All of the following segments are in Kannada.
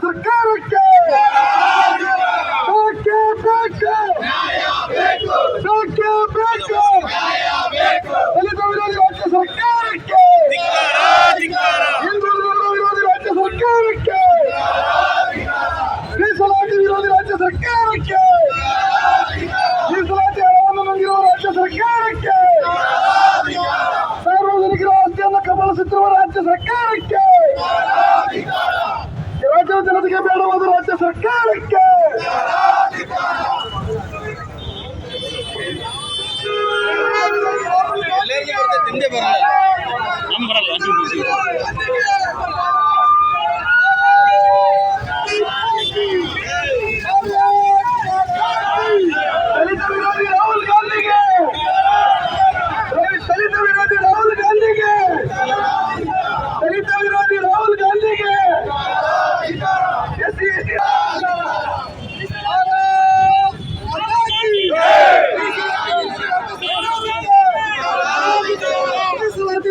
ಸರ್ಕಾರಕ್ಕೆ ದಲಿತ ವಿರೋಧಿ ರಾಜ್ಯ ಸರ್ಕಾರಕ್ಕೆ, ಹಿಂದುಳಿದ ವಿರೋಧಿ ರಾಜ್ಯ ಸರ್ಕಾರಕ್ಕೆ, ಮೀಸಲಾತಿ ವಿರೋಧಿ ರಾಜ್ಯ ಸರ್ಕಾರಕ್ಕೆ, ಮೀಸಲಾತಿ ಹಣವನ್ನು ನುಂಗಿರುವ ರಾಜ್ಯ ಸರ್ಕಾರಕ್ಕೆ, ಸಾರ್ವಜನಿಕರ ಆಸ್ತಿಯನ್ನು ಕಬಳಿಸುತ್ತಿರುವ ರಾಜ್ಯ ಸರ್ಕಾರಕ್ಕೆ, ರಾಜ್ಯದ ಜನತೆಗೆ ಬೇಡವಾದ ರಾಜ್ಯ ಸರ್ಕಾರಕ್ಕೆ ದಲಿತ ವಿರೋಧಿ ರಾಹುಲ್ ಗಾಂಧಿಗೆ, ದಲಿತ ವಿರೋಧಿ ರಾಹುಲ್ ಗಾಂಧಿಗೆ, ದಲಿತ ವಿರೋಧಿ ರಾಹುಲ್ ಗಾಂಧಿಗೆ,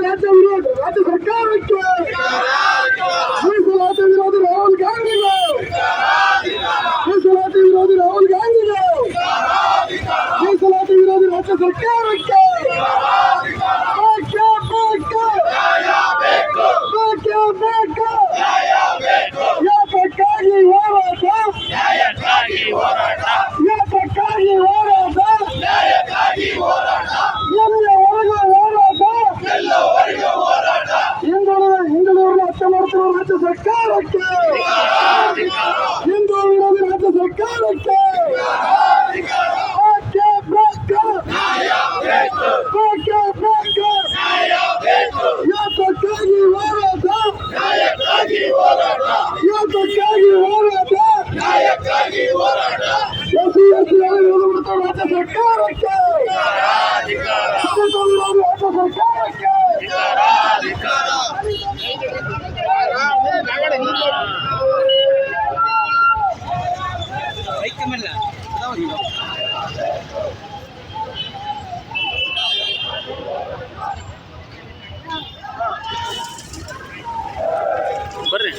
ರಾಜ್ಯ ವಿರೋಧ ರಾಜ್ಯ ಸರ್ಕಾರಕ್ಕೆ, ಮೀಸಲಾತಿ ವಿರೋಧಿ ರಾಹುಲ್ ಗಾಂಧಿಗೆ, ಮೀಸಲಾತಿ ವಿರೋಧಿ ರಾಹುಲ್ ಗಾಂಧಿಗೆ, ಮೀಸಲಾತಿ ವಿರೋಧಿ ರಾಜ್ಯ ಸರ್ಕಾರಕ್ಕೆ ಯಾತಕ್ಕಾಗಿ ಹೋರಾಟ, ಯಾತಕ್ಕಾಗಿ ಹೋರಾಟ, ಎಲ್ಲಿಯವರೆಗೂ ಹೋರಾಟ, ಹಿಂದುಳಿದ ಹತ್ಯೆ ಮಾಡುತ್ತಿರುವ ರಾಜ್ಯ ಸರ್ಕಾರಕ್ಕೆ, ಹಿಂದೂ ವಿರೋಧಿ ರಾಜ್ಯ ಸರ್ಕಾರಕ್ಕೆ ಯಾತಕ್ಕಾಗಿ ಹೋರಾಟ, ಯಾತಕ್ಕಾಗಿ ಹೋರಾಟ, ಎಸ್ಸಿ ವಿರೋಧ ಮಾಡುತ್ತಿರುವ ರಾಜ್ಯ ಸರ್ಕಾರಕ್ಕೆ, ದಲಿತ ವಿರೋಧಿ ರಾಜ್ಯ ಸರ್ಕಾರಕ್ಕೆ ಬರ್ರಿ.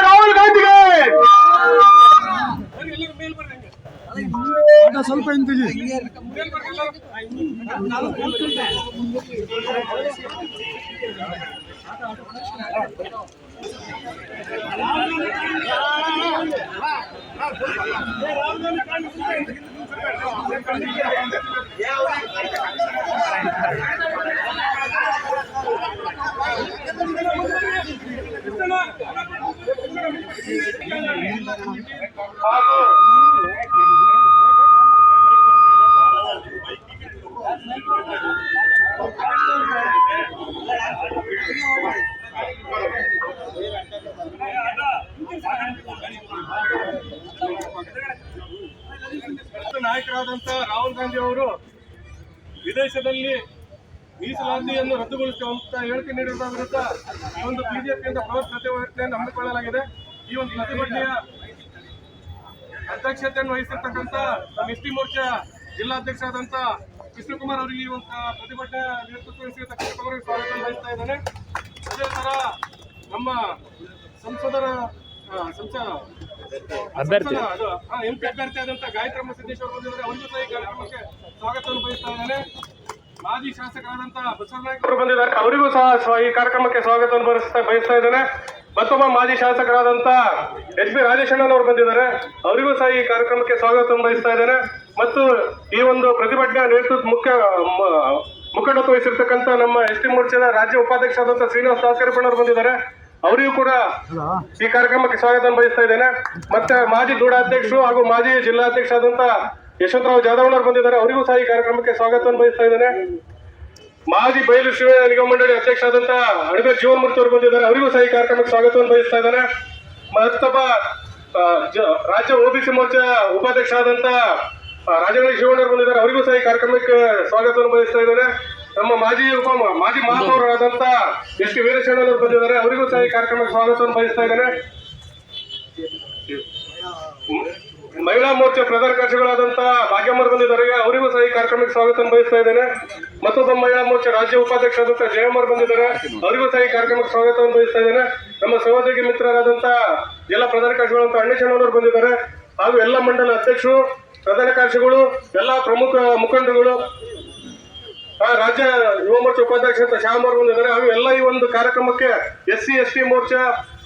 ರಾಹುಲ್ ಗಾಂಧಿಗೆ ಸ್ವಲ್ಪ ಹಿಂತಿಗಿ ನಾಯಕರಾದಂತಹ ರಾಹುಲ್ ಗಾಂಧಿ ಅವರು ವಿದೇಶದಲ್ಲಿ ಮೀಸಲಾತಿಯನ್ನು ರದ್ದುಗೊಳಿಸುವಂತ ಹೇಳಿಕೆ ನೀಡಿರುವ ವಿರುದ್ಧ ಈ ಒಂದು ಬಿಜೆಪಿಯಿಂದ ಬೃಹತ್ ಪ್ರತಿಭಟನೆಯನ್ನು ಹಮ್ಮಿಕೊಳ್ಳಲಾಗಿದೆ. ಈ ಒಂದು ಪ್ರತಿಭಟನೆಯ ಅಧ್ಯಕ್ಷತೆಯನ್ನು ವಹಿಸಿರ್ತಕ್ಕಂಥ ನಮ್ಮ ಎಸ್ಟಿ ಮೋರ್ಚಾ ಜಿಲ್ಲಾಧ್ಯಕ್ಷರಾದಂತಹ ಕೃಷ್ಣಕುಮಾರ್ ಅವರಿಗೆ ಈ ಒಂದು ಪ್ರತಿಭಟನೆ ನೇತೃತ್ವ ವಹಿಸಿದ ಕೃಷ್ಣಕುಮಾರ್ ಸ್ವಾಗತ ಬಯಸ್ತಾ ಇದ್ದಾನೆ. ಅದೇ ತರ ನಮ್ಮ ಸಂಸದರ ಎಂಪಿ ಅಭ್ಯರ್ಥಿ ಆದಂತ ಗಾಯತ್ರಮ್ಮ ಸಿದ್ದೇಶ್ ಅವರು ಬಂದಿದ್ದಾರೆ. ಅವರಿಗೂ ಸಹ ಈ ಕಾರ್ಯಕ್ರಮಕ್ಕೆ ಸ್ವಾಗತವನ್ನು ಬಯಸ್ತಾ ಇದ್ದಾನೆ. ಮಾಜಿ ಶಾಸಕರಾದಂತಹ ಬಸವನಾಯಕ ಅವರು ಬಂದಿದ್ದಾರೆ. ಅವರಿಗೂ ಸಹ ಈ ಕಾರ್ಯಕ್ರಮಕ್ಕೆ ಸ್ವಾಗತವನ್ನು ಬಯಸ್ತಾ ಇದ್ದಾನೆ. ಮತ್ತೊಬ್ಬ ಮಾಜಿ ಶಾಸಕರಾದಂತ ಎಚ್.ಬಿ. ರಾಜೇಶಣ್ಣನವರು ಬಂದಿದ್ದಾರೆ. ಅವರಿಗೂ ಸಹ ಈ ಕಾರ್ಯಕ್ರಮಕ್ಕೆ ಸ್ವಾಗತವನ್ನು ಬಯಸ್ತಾ ಇದ್ದೇನೆ. ಮತ್ತು ಈ ಒಂದು ಪ್ರತಿಭಟನಾ ನೇತೃತ್ವ ಮುಖಂಡತ್ವ ವಹಿಸಿರ್ತಕ್ಕಂಥ ನಮ್ಮ ಎಸ್.ಟಿ. ಮೋರ್ಚಾದ ರಾಜ್ಯ ಉಪಾಧ್ಯಕ್ಷರಾದಂತಹ ಶ್ರೀನಿವಾಸ ದಾಸರಿಪ್ಪಣ್ಣವರು ಬಂದಿದ್ದಾರೆ. ಅವರಿಗೂ ಕೂಡ ಈ ಕಾರ್ಯಕ್ರಮಕ್ಕೆ ಸ್ವಾಗತವನ್ನು ಬಯಸ್ತಾ ಇದ್ದೇನೆ. ಮತ್ತೆ ಮಾಜಿ ಗೂಢಾಧ್ಯಕ್ಷರು ಹಾಗೂ ಮಾಜಿ ಜಿಲ್ಲಾಧ್ಯಕ್ಷರಾದಂತ ಯಶವಂತರಾವ್ ಜಾಧವ್ನವರು ಬಂದಿದ್ದಾರೆ. ಅವರಿಗೂ ಸಹ ಈ ಕಾರ್ಯಕ್ರಮಕ್ಕೆ ಸ್ವಾಗತವನ್ನು ಬಯಸ್ತಾ ಇದ್ದೇನೆ. ಮಾಜಿ ಬಯಲು ಶಿವ ನಿಗಮ ಮಂಡಳಿ ಅಧ್ಯಕ್ಷರಾದಂತ ಅಣಬೇರ್ ಜೀವನ್ಮೂರ್ತಿ ಅವರು ಬಂದಿದ್ದಾರೆ. ಅವರಿಗೂ ಸಹ ಈ ಕಾರ್ಯಕ್ರಮಕ್ಕೆ ಸ್ವಾಗತವನ್ನು ಬಯಸ್ತಾ ಇದ್ದೇನೆ. ಮತ್ತೊಬ್ಬ ರಾಜ್ಯ ಒಬಿಸಿ ಮೋರ್ಚಾ ಉಪಾಧ್ಯಕ್ಷರಾದಂತ ರಾಜಗಣಿ ಶಿವಣ್ಣವರು ಬಂದಿದ್ದಾರೆ. ಅವರಿಗೂ ಸಹ ಈ ಕಾರ್ಯಕ್ರಮಕ್ಕೆ ಸ್ವಾಗತವನ್ನು ಬಯಸ್ತಾ ಇದ್ದೇನೆ. ನಮ್ಮ ಮಾಜಿ ಮಹಾಪೌರರಾದಂತ ಎಸ್.ಟಿ. ವೀರಶಣ್ಣನವರು ಬಂದಿದ್ದಾರೆ. ಅವರಿಗೂ ಸಹ ಈ ಕಾರ್ಯಕ್ರಮಕ್ಕೆ ಸ್ವಾಗತವನ್ನು ಬಯಸ್ತಾ ಇದ್ದೇನೆ. ಮಹಿಳಾ ಮೋರ್ಚಾ ಪ್ರಧಾನ ಕಾರ್ಯದರ್ಶಿಗಳಾದಂತ ಭಾಗ್ಯಮ್ಮರು ಬಂದಿದ್ದಾರೆ. ಅವರಿಗೂ ಸಹ ಈ ಕಾರ್ಯಕ್ರಮಕ್ಕೆ ಸ್ವಾಗತವನ್ನು ಬಯಸ್ತಾ ಇದ್ದೇನೆ. ಮತ್ತೊಬ್ಬ ಮಹಿಳಾ ಮೋರ್ಚಾ ರಾಜ್ಯ ಉಪಾಧ್ಯಕ್ಷರಾದಂತ ಜಯಮ್ಮರು ಬಂದಿದ್ದಾರೆ. ಅವರಿಗೂ ಸಹ ಈ ಕಾರ್ಯಕ್ರಮಕ್ಕೆ ಸ್ವಾಗತವನ್ನು ಬಯಸ್ತಾ ಇದ್ದೇನೆ. ನಮ್ಮ ಸಹೋದ್ಯೋಗಿ ಮಿತ್ರರಾದಂತ ಜಿಲ್ಲಾ ಪ್ರಧಾನ ಕಾರ್ಯದರ್ಶಿಗಳಾದಂತ ಅಣ್ಣೇಶಣ್ಣನವರು ಬಂದಿದ್ದಾರೆ. ಹಾಗೂ ಎಲ್ಲ ಮಂಡಲ ಅಧ್ಯಕ್ಷರು, ಪ್ರಧಾನ ಕಾರ್ಯದರ್ಶಿಗಳು, ಎಲ್ಲ ಪ್ರಮುಖ ಮುಖಂಡರುಗಳು, ರಾಜ್ಯ ಯುವ ಮೋರ್ಚಾ ಉಪಾಧ್ಯಕ್ಷ ಅಂತ ಶ್ಯಾಮ್ ಅವರು ಬಂದಿದ್ದಾರೆ. ಹಾಗೂ ಎಲ್ಲ ಈ ಒಂದು ಕಾರ್ಯಕ್ರಮಕ್ಕೆ SC ST ಮೋರ್ಚಾ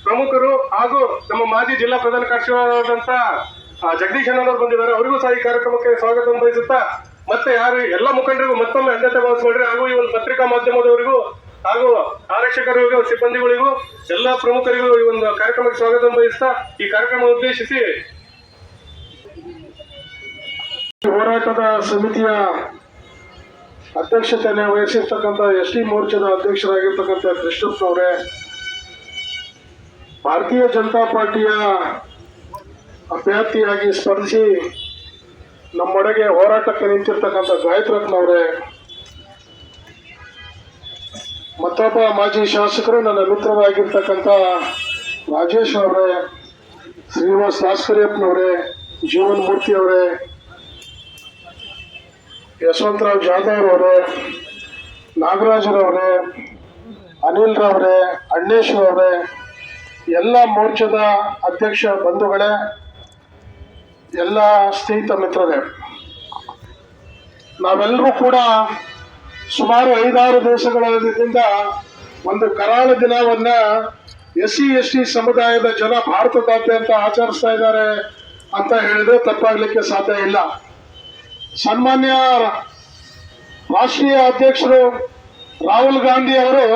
ಪ್ರಮುಖರು ಹಾಗೂ ನಮ್ಮ ಮಾಜಿ ಜಿಲ್ಲಾ ಪ್ರಧಾನ ಕಾರ್ಯದರ್ಶಿಗಳಾದಂತ ಜಗದೀಶ್ ಅಣ್ಣನವರು ಬಂದಿದ್ದಾರೆ. ಅವರಿಗೂ ಸಹ ಈ ಕಾರ್ಯಕ್ರಮಕ್ಕೆ ಸ್ವಾಗತವನ್ನು ಬಯಸುತ್ತಾ ಮತ್ತೆ ಯಾರು ಎಲ್ಲ ಮುಖಂಡರಿಗೂ ಮತ್ತೊಮ್ಮೆ ಅಡ್ಡತೆ ಭಾವಿಸ್ಕೊಳ್ರಿ. ಹಾಗೂ ಈ ಒಂದು ಪತ್ರಿಕಾ ಮಾಧ್ಯಮದವರಿಗೂ ಹಾಗೂ ಆರಕ್ಷಕರಿಗೂ ಸಿಬ್ಬಂದಿಗಳಿಗೂ ಎಲ್ಲ ಪ್ರಮುಖರಿಗೂ ಈ ಒಂದು ಕಾರ್ಯಕ್ರಮಕ್ಕೆ ಸ್ವಾಗತವನ್ನು ಬಯಸ್ತಾ ಈ ಕಾರ್ಯಕ್ರಮ ಉದ್ದೇಶಿಸಿ ಹೋರಾಟದ ಸಮಿತಿಯ ಅಧ್ಯಕ್ಷತೆಯನ್ನು ವಹಿಸಿರ್ತಕ್ಕಂಥ ST ಮೋರ್ಚಾದ ಅಧ್ಯಕ್ಷರಾಗಿರ್ತಕ್ಕಂಥ ಕೃಷ್ಣಪ್ಪನವರೇ, ಭಾರತೀಯ ಜನತಾ ಪಾರ್ಟಿಯ ಅಭ್ಯರ್ಥಿಯಾಗಿ ಸ್ಪರ್ಧಿಸಿ ನಮ್ಮೊಳಗೆ ಹೋರಾಟಕ್ಕೆ ನಿಂತಿರ್ತಕ್ಕಂಥ ಗಾಯತ್ರಪ್ಪನವರೇ, ಮತ್ತೊಬ್ಬ ಮಾಜಿ ಶಾಸಕರು ನನ್ನ ಮಿತ್ರರಾಗಿರ್ತಕ್ಕಂಥ ರಾಜೇಶ್ ಅವರೇ, ಶ್ರೀನಿವಾಸ ದಾಸರಿಪ್ಪನವರೇ, ಜೀವನ್ ಮೂರ್ತಿ ಅವರೇ, ಯಶವಂತರಾವ್ ಜಾಧವ್ ಅವರೇ, ನಾಗರಾಜರವರೇ, ಅನಿಲ್ ರವರೇ, ಅಣ್ಣೇಶ್ ಅವರೇ, ಎಲ್ಲ ಮೋರ್ಚಾದ ಅಧ್ಯಕ್ಷ ಬಂಧುಗಳೇ, ಎಲ್ಲ ಸ್ನೇಹಿತ ಮಿತ್ರರೇ, ನಾವೆಲ್ಲರೂ ಕೂಡ ಸುಮಾರು 5-6 ದಿವಸಗಳಿಂದ ಒಂದು ಕರಾಳ ದಿನವನ್ನ SC ST ಸಮುದಾಯದ ಜನ ಭಾರತದಾದ್ಯಂತ ಆಚರಿಸ್ತಾ ಇದ್ದಾರೆ ಅಂತ ಹೇಳಿದ್ರೆ ತಪ್ಪಾಗ್ಲಿಕ್ಕೆ ಸಾಧ್ಯ ಇಲ್ಲ. ಸನ್ಮಾನ್ಯ ರಾಷ್ಟ್ರೀಯ ಅಧ್ಯಕ್ಷರು ರಾಹುಲ್ ಗಾಂಧಿ ಅವರು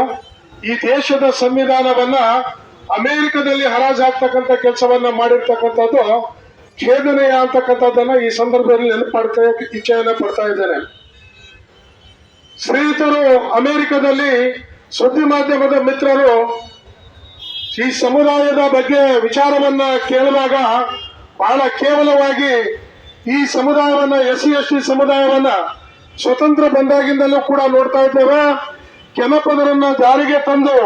ಈ ದೇಶದ ಸಂವಿಧಾನವನ್ನ ಅಮೆರಿಕದಲ್ಲಿ ಹರಾಜಾಗ್ತಕ್ಕಂಥ ಕೆಲಸವನ್ನ ಮಾಡಿರ್ತಕ್ಕಂಥದ್ದು ಖೇದನೀಯ ಅಂತಕ್ಕಂಥದ್ದನ್ನ ಈ ಸಂದರ್ಭದಲ್ಲಿ ನೆನಪು ಇಚ್ಛೆಯನ್ನ ಪಡ್ತಾ ಇದ್ದೇನೆ. ಸ್ನೇಹಿತರು, ಅಮೆರಿಕದಲ್ಲಿ ಸುದ್ದಿ ಮಾಧ್ಯಮದ ಮಿತ್ರರು ಈ ಸಮುದಾಯದ ಬಗ್ಗೆ ವಿಚಾರವನ್ನ ಕೇಳಿದಾಗ ಬಹಳ ಕೇವಲವಾಗಿ ಈ ಸಮುದಾಯವನ್ನ SC ST ಸಮುದಾಯವನ್ನ ಸ್ವತಂತ್ರ ಬಂದಾಗಿಂದಲೂ ಕೂಡ ನೋಡ್ತಾ ಇದ್ದೇವೆ. ಕೆನಪದರನ್ನ ಜಾರಿಗೆ ತಂದು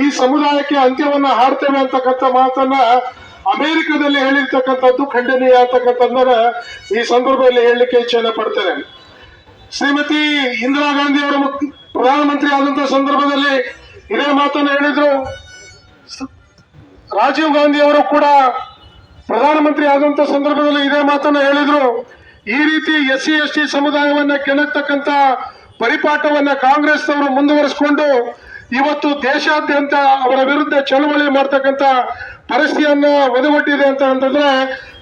ಈ ಸಮುದಾಯಕ್ಕೆ ಅಂತ್ಯವನ್ನ ಹಾಡ್ತೇವೆ ಅಂತಕ್ಕಂಥ ಮಾತನ್ನ ಅಮೆರಿಕದಲ್ಲಿ ಹೇಳಿರ್ತಕ್ಕಂಥದ್ದು ಖಂಡನೀಯ ಅಂತಕ್ಕಂಥದ್ದನ್ನ ಈ ಸಂದರ್ಭದಲ್ಲಿ ಹೇಳಲಿಕ್ಕೆ ಇಚ್ಛೆಯನ್ನ ಪಡ್ತೇನೆ. ಶ್ರೀಮತಿ ಇಂದಿರಾ ಗಾಂಧಿ ಅವರು ಪ್ರಧಾನಮಂತ್ರಿ ಆದಂತಹ ಸಂದರ್ಭದಲ್ಲಿ ಇದೇ ಮಾತನ್ನು ಹೇಳಿದ್ರು. ರಾಜೀವ್ ಗಾಂಧಿ ಅವರು ಕೂಡ ಪ್ರಧಾನಮಂತ್ರಿ ಆದಂತ ಸಂದರ್ಭದಲ್ಲಿ ಇದೇ ಮಾತನ್ನ ಹೇಳಿದ್ರು. ಈ ರೀತಿ SC ST ಸಮುದಾಯವನ್ನ ಕೆಣಕ್ತಕ್ಕಂತ ಪರಿಪಾಠವನ್ನ ಕಾಂಗ್ರೆಸ್ ಅವರು ಮುಂದುವರಿಸಿಕೊಂಡು ಇವತ್ತು ದೇಶಾದ್ಯಂತ ಅವರ ವಿರುದ್ಧ ಚಳವಳಿ ಮಾಡ್ತಕ್ಕಂತ ಪರಿಸ್ಥಿತಿಯನ್ನ ಒದಗೊಟ್ಟಿದೆ ಅಂತ ಅಂತಂದ್ರೆ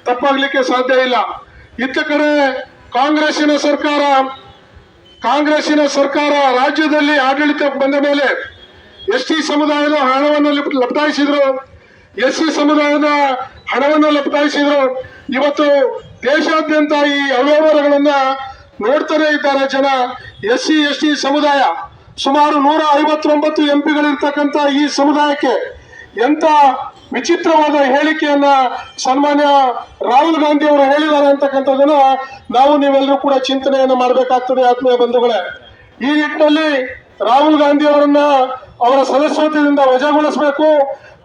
ತಪ್ಪಾಗ್ಲಿಕ್ಕೆ ಸಾಧ್ಯ ಇಲ್ಲ. ಇತ್ತ ಕಡೆ ಕಾಂಗ್ರೆಸ್ಸಿನ ಸರ್ಕಾರ ರಾಜ್ಯದಲ್ಲಿ ಆಡಳಿತ ಬಂದ ಮೇಲೆ ST ಸಮುದಾಯದ ಹಣವನ್ನು ಲಪಟಾಯಿಸಿದ್ರು, SC ಸಮುದಾಯದ ಹಣವನ್ನು ಲಪಟಾಯಿಸಿದ್ರು. ಇವತ್ತು ದೇಶಾದ್ಯಂತ ಈ ಅವ್ಯವಹಾರಗಳನ್ನ ನೋಡ್ತಾನೆ ಇದ್ದಾರೆ ಜನ. SC ST ಸಮುದಾಯ ಸುಮಾರು 159 MP-ಗಳಿರ್ತಕ್ಕಂಥ ಈ ಸಮುದಾಯಕ್ಕೆ ಎಂತ ವಿಚಿತ್ರವಾದ ಹೇಳಿಕೆಯನ್ನ ಸನ್ಮಾನ್ಯ ರಾಹುಲ್ ಗಾಂಧಿ ಅವರು ಹೇಳಿದ್ದಾರೆ ಅಂತಕ್ಕಂಥದ್ದನ್ನ ನಾವು ನೀವೆಲ್ಲರೂ ಕೂಡ ಚಿಂತನೆಯನ್ನ ಮಾಡಬೇಕಾಗ್ತದೆ ಆತ್ಮೀಯ ಬಂಧುಗಳೇ. ಈ ನಿಟ್ಟಿನಲ್ಲಿ ರಾಹುಲ್ ಗಾಂಧಿ ಅವರನ್ನ ಅವರ ಸದಸ್ಯತ್ವದಿಂದ ವಜಾಗೊಳಿಸಬೇಕು,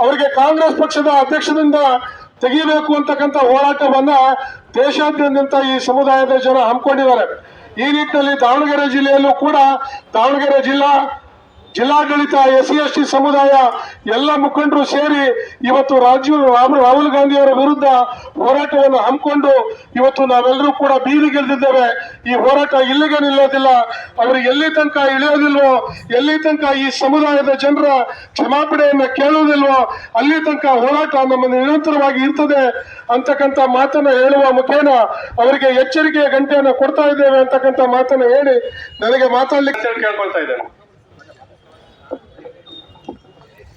ಅವರಿಗೆ ಕಾಂಗ್ರೆಸ್ ಪಕ್ಷದ ಅಧ್ಯಕ್ಷದಿಂದ ತೆಗಿಬೇಕು ಅಂತಕ್ಕಂಥ ಹೋರಾಟವನ್ನ ದೇಶಾದ್ಯಂತ ಈ ಸಮುದಾಯದ ಜನ ಹಮ್ಮಿಕೊಂಡಿದ್ದಾರೆ. ಈ ನಿಟ್ಟಿನಲ್ಲಿ ದಾವಣಗೆರೆ ಜಿಲ್ಲೆಯಲ್ಲೂ ಕೂಡ ದಾವಣಗೆರೆ ಜಿಲ್ಲಾಡಳಿತ SC/ST ಸಮುದಾಯ ಎಲ್ಲ ಮುಖಂಡರು ಸೇರಿ ಇವತ್ತು ರಾಹುಲ್ ಗಾಂಧಿ ಅವರ ವಿರುದ್ಧ ಹೋರಾಟವನ್ನು ಹಮ್ಮಿಕೊಂಡು ಇವತ್ತು ನಾವೆಲ್ಲರೂ ಕೂಡ ಬೀದಿಗಿಳಿದಿದ್ದೇವೆ. ಈ ಹೋರಾಟ ಇಲ್ಲಿಗೆ ನಿಲ್ಲೋದಿಲ್ಲ. ಅವರು ಎಲ್ಲಿ ತನಕ ಇಳಿಯೋದಿಲ್ವೋ, ಎಲ್ಲಿ ತನಕ ಈ ಸಮುದಾಯದ ಜನರ ಕ್ಷಮಾಪಣೆಯನ್ನ ಕೇಳುವುದಿಲ್ವೋ ಅಲ್ಲಿ ತನಕ ಹೋರಾಟ ನಮ್ಮ ನಿರಂತರವಾಗಿ ಇರ್ತದೆ ಅಂತಕ್ಕಂಥ ಮಾತನ್ನ ಹೇಳುವ ಮುಖೇನ ಅವರಿಗೆ ಎಚ್ಚರಿಕೆಯ ಗಂಟೆಯನ್ನು ಕೊಡ್ತಾ ಇದ್ದೇವೆ ಅಂತಕ್ಕಂಥ ಮಾತನ್ನ ಹೇಳಿ ನನಗೆ ಮಾತಾಡ್ಲಿಕ್ಕೆ ಕೇಳ್ಕೊಳ್ತಾ ಇದ್ದೇನೆ.